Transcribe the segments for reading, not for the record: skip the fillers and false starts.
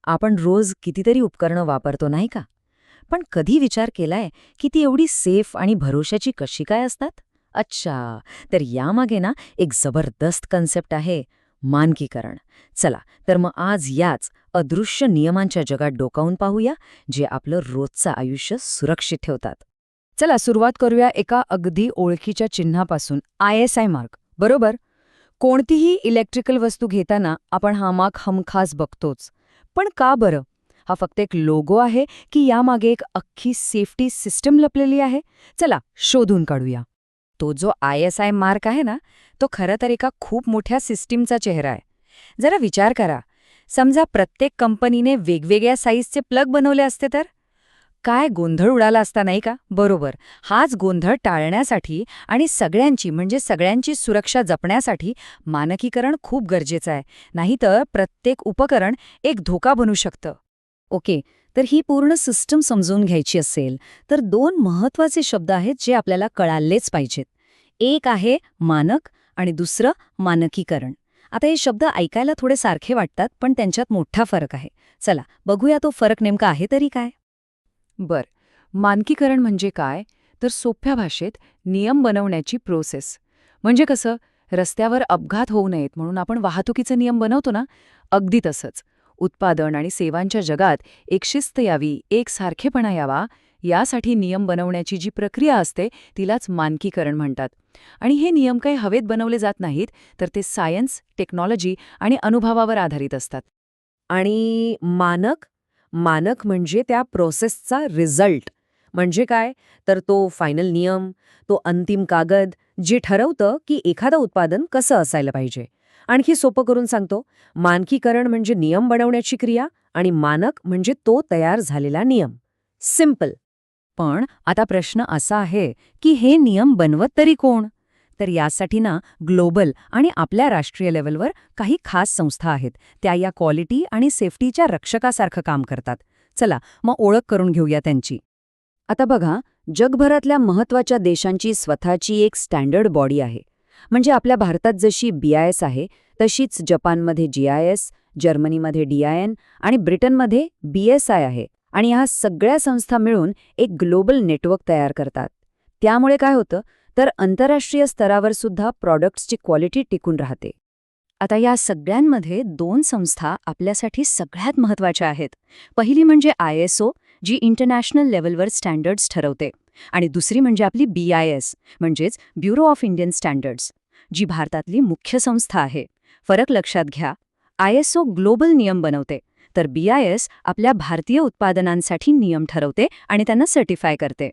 आपण रोज कितीतरी उपकरणं वापरतो नाही का? पण कधी विचार केलाय की ती एवढी सेफ आणि भरोशाची कशी काय असतात? अच्छा, तर यामागे ना एक जबरदस्त कन्सेप्ट आहे, मानकीकरण. चला, तर मग आज याच अदृश्य नियमांच्या जगात डोकावून पाहूया, जे आपलं रोजचं आयुष्य सुरक्षित ठेवतात. चला सुरुवात करूया एका अगदी ओळखीच्या चिन्हापासून, ISI मार्क. बरोबर. कोणतीही इलेक्ट्रिकल वस्तू घेताना आपण हा मार्क हमखास बघतोच. पण का बरं? हा फक्त एक लोगो आहे की यामागे एक अख्खी सेफ्टी सिस्टम लपलेली आहे? चला शोधून काढूया. तो जो ISI मार्क आहे ना, तो खरं तर एका खूप मोठ्या सिस्टीमचा चेहरा आहे. जरा विचार करा, समजा प्रत्येक कंपनीने वेगवेगळ्या साईजचे प्लग बनवले असते तर काय गोंधळ उडाला असता नाही का? बरोबर. हाच गोंधळ टाळण्यासाठी आणि सगळ्यांची म्हणजे सगळ्यांची सुरक्षा जपण्यासाठी मानकीकरण खूप गरजेचं आहे. नाहीतर प्रत्येक उपकरण एक धोका बनू शकतं. ओके, तर ही पूर्ण सिस्टम समजून घ्यायची असेल तर दोन महत्वाचे शब्द आहेत जे आपल्याला कळालेच पाहिजेत. एक आहे मानक आणि दुसरं मानकीकरण. आता हे शब्द ऐकायला थोडे सारखे वाटतात, पण त्यांच्यात मोठा फरक आहे. चला बघूया तो फरक नेमका आहे तरी काय. बर, मानकीकरण म्हणजे काय? तर सोप्या भाषेत नियम बनवण्याची प्रोसेस. म्हणजे कसं, रस्त्यावर अपघात होऊ नयेत म्हणून आपण वाहतुकीचे नियम बनवतो ना, अगदी तसंच. उत्पादन आणि सेवांच्या जगात एक शिस्त यावी, एक सारखेपणा यावा, यासाठी नियम बनवण्याची जी प्रक्रिया असते तिलाच मानकीकरण म्हणतात. आणि हे नियम काही हवेत बनवले जात नाहीत, तर ते सायन्स, टेक्नॉलॉजी आणि अनुभवावर आधारित असतात. आणि मानक मानक म्हणजे त्या प्रोसेसचा रिझल्ट. म्हणजे काय, तर तो फायनल नियम, तो अंतिम कागद, जे ठरवतं की एखादं उत्पादन कसं असायला पाहिजे. आणखी सोपं करून सांगतो, मानकीकरण म्हणजे नियम बनवण्याची क्रिया आणि मानक म्हणजे तो तयार झालेला नियम. सिम्पल. पण आता प्रश्न असा आहे की हे नियम बनवत तरी कोण? तर यासाठी ना ग्लोबल आणि आपल्या राष्ट्रीय लेव्हलवर काही खास संस्था आहेत. त्या या क्वालिटी आणि सेफ्टीच्या रक्षकासारखं काम करतात. चला मग ओळख करून घेऊया त्यांची. आता बघा, जगभरातल्या महत्त्वाच्या देशांची स्वतःची एक स्टँडर्ड बॉडी आहे. म्हणजे आपल्या भारतात जशी BIS आहे, तशीच जपानमध्ये GIS, जर्मनीमध्ये DIN आणि ब्रिटनमध्ये BSI आहे. आणि ह्या सगळ्या संस्था मिळून एक ग्लोबल नेटवर्क तयार करतात. त्यामुळे काय होतं, तर आंतरराष्ट्रीय स्तरावर सुद्धा प्रॉडक्ट्सची क्वालिटी टिकून राहते. आता या सगळ्यांमध्ये दोन संस्था आपल्यासाठी सगळ्यात महत्त्वाच्या आहेत. पहिली म्हणजे ISO, जी इंटरनॅशनल लेव्हलवर स्टँडर्ड्स ठरवते. आणि दुसरी म्हणजे आपली BIS, म्हणजेच ब्युरो ऑफ इंडियन स्टँडर्ड्स, जी भारतातली मुख्य संस्था आहे. फरक लक्षात घ्या, ISO ग्लोबल नियम बनवते, तर BIS आपल्या भारतीय उत्पादनांसाठी नियम ठरवते आणि त्यांना सर्टिफाय करते.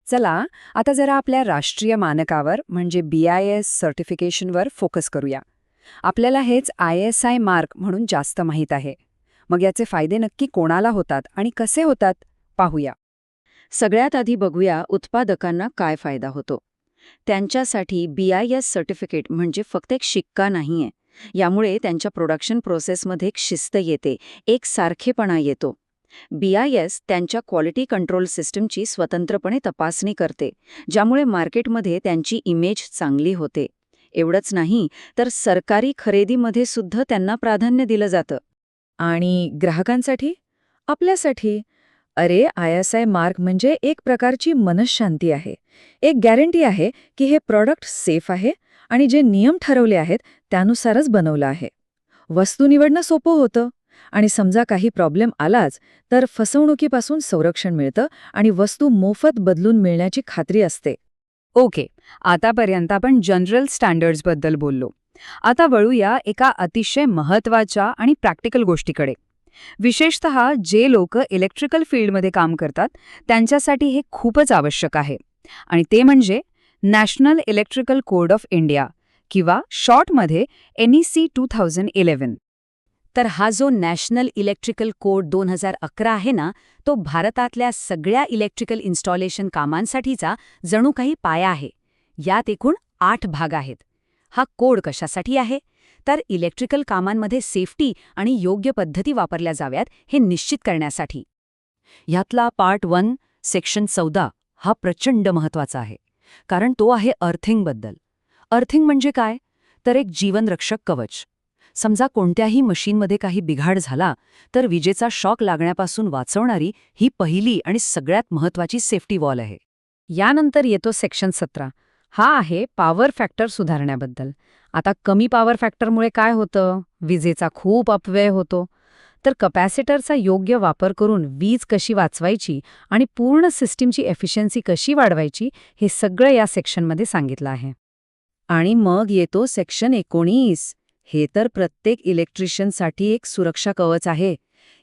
चला, आता जरा आपल्या राष्ट्रीय मानकावर म्हणजे BIS सर्टिफिकेशनवर फोकस करूया. आपल्याला हेच ISI मार्क म्हणून जास्त माहीत आहे. मग याचे फायदे नक्की कोणाला होतात आणि कसे होतात, पाहूया. सगळ्यात आधी बघूया उत्पादकांना काय फायदा होतो. त्यांच्यासाठी BIS सर्टिफिकेट म्हणजे फक्त एक शिक्का नाहीये. यामुळे त्यांच्या प्रोडक्शन प्रोसेसमध्ये एक शिस्त येते, एक सारखेपणा येतो. BIS त्यांच्या क्वालिटी कंट्रोल सिस्टमची स्वतंत्रपणे तपासणी करते, ज्यामुळे मार्केटमध्ये त्यांची इमेज चांगली होते. एवढंच नाही, तर सरकारी खरेदीमध्ये सुद्धा त्यांना प्राधान्य दिलं जातं. आणि ग्राहकांसाठी, आपल्यासाठी, अरे ISI मार्क म्हणजे एक प्रकारची मनःशांती आहे. एक गॅरंटी आहे की हे प्रॉडक्ट सेफ आहे आणि जे नियम ठरवले आहेत त्यानुसारच बनवलं आहे. वस्तू निवडणं सोपं होतं आणि समजा काही प्रॉब्लेम आलाच तर फसवणुकीपासून संरक्षण मिळतं आणि वस्तू मोफत बदलून मिळण्याची खात्री असते. ओके, आतापर्यंत आपण जनरल स्टँडर्ड्सबद्दल बोललो. आता वळूया एका अतिशय महत्त्वाच्या आणि प्रॅक्टिकल गोष्टीकडे. विशेषतः जे लोक इलेक्ट्रिकल फील्डमध्ये काम करतात त्यांच्यासाठी हे खूपच आवश्यक आहे. आणि ते म्हणजे national electrical code of India, किंवा शॉर्टमध्ये NEC 2011. तर हा जो नॅशनल इलेक्ट्रिकल कोड 2011 आहे ना, तो भारतातल्या सगळ्या इलेक्ट्रिकल इन्स्टॉलेशन कामांसाठीचा जणू काही पाया आहे. यात एकूण 8 भाग आहेत. हा कोड कशासाठी आहे, तर इलेक्ट्रिकल कामांमध्ये सेफ्टी आणि योग्य पद्धती वापरल्या जाव्यात हे निश्चित करण्यासाठी. ह्यातला पार्ट 1, सेक्शन 14 हा प्रचंड महत्त्वाचा आहे, कारण तो आहे अर्थिंगबद्दल. अर्थिंग म्हणजे काय, तर एक जीवनरक्षक कवच. समजा कोणत्याही मशीनमध्ये काही बिघाड झाला तर विजेचा शॉक लागण्यापासून वाचवणारी ही पहिली आणि सगळ्यात महत्त्वाची सेफ्टी वॉल आहे. यानंतर येतो सेक्शन 17. हा आहे पॉवर फॅक्टर सुधारण्याबद्दल. आता कमी पॉवर फॅक्टरमुळे काय होतं? विजेचा खूप अपव्यय होतो. तर कपॅसिटरचा योग्य वापर करून वीज कशी वाचवायची आणि पूर्ण सिस्टीमची एफिशियन्सी कशी वाढवायची हे सगळं या सेक्शनमध्ये सांगितलं आहे. आणि मग येतो सेक्शन 19. हे तर प्रत्येक इलेक्ट्रिशियनसाठी एक सुरक्षा कवच आहे.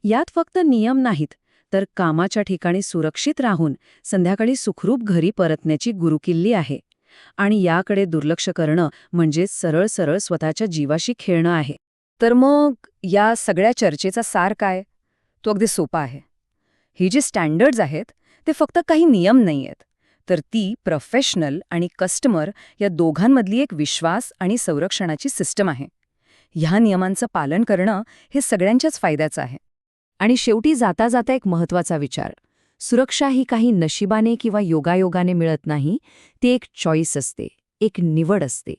यात फक्त नियम नाहीत, तर कामाच्या ठिकाणी सुरक्षित राहून संध्याकाळी सुखरूप घरी परतण्याची गुरुकिल्ली आहे. आणि याकडे दुर्लक्ष करणं म्हणजे सरळ सरळ स्वतःच्या जीवाशी खेळणं आहे. तर मग या सगळ्या चर्चेचा सार काय? तो अगदी सोपा आहे. ही जी स्टँडर्ड्स आहेत ते फक्त काही नियम नाही आहेत, तर ती प्रोफेशनल आणि कस्टमर या दोघांमधली एक विश्वास आणि संरक्षणाची सिस्टम आहे. ह्या नियमांचं पालन करणं हे सगळ्यांच्याच फायद्याचं आहे. आणि शेवटी जाता जाता एक महत्त्वाचा विचार. सुरक्षा ही काही नशिबाने किंवा योगायोगाने मिळत नाही, ती एक चॉईस असते, एक निवड असते.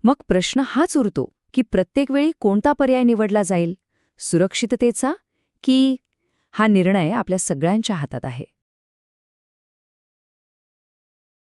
मग प्रश्न हाच उरतो की प्रत्येक वेळी कोणता पर्याय निवडला जाईल? सुरक्षिततेचा की हा निर्णय आपल्या सगळ्यांच्या हातात आहे.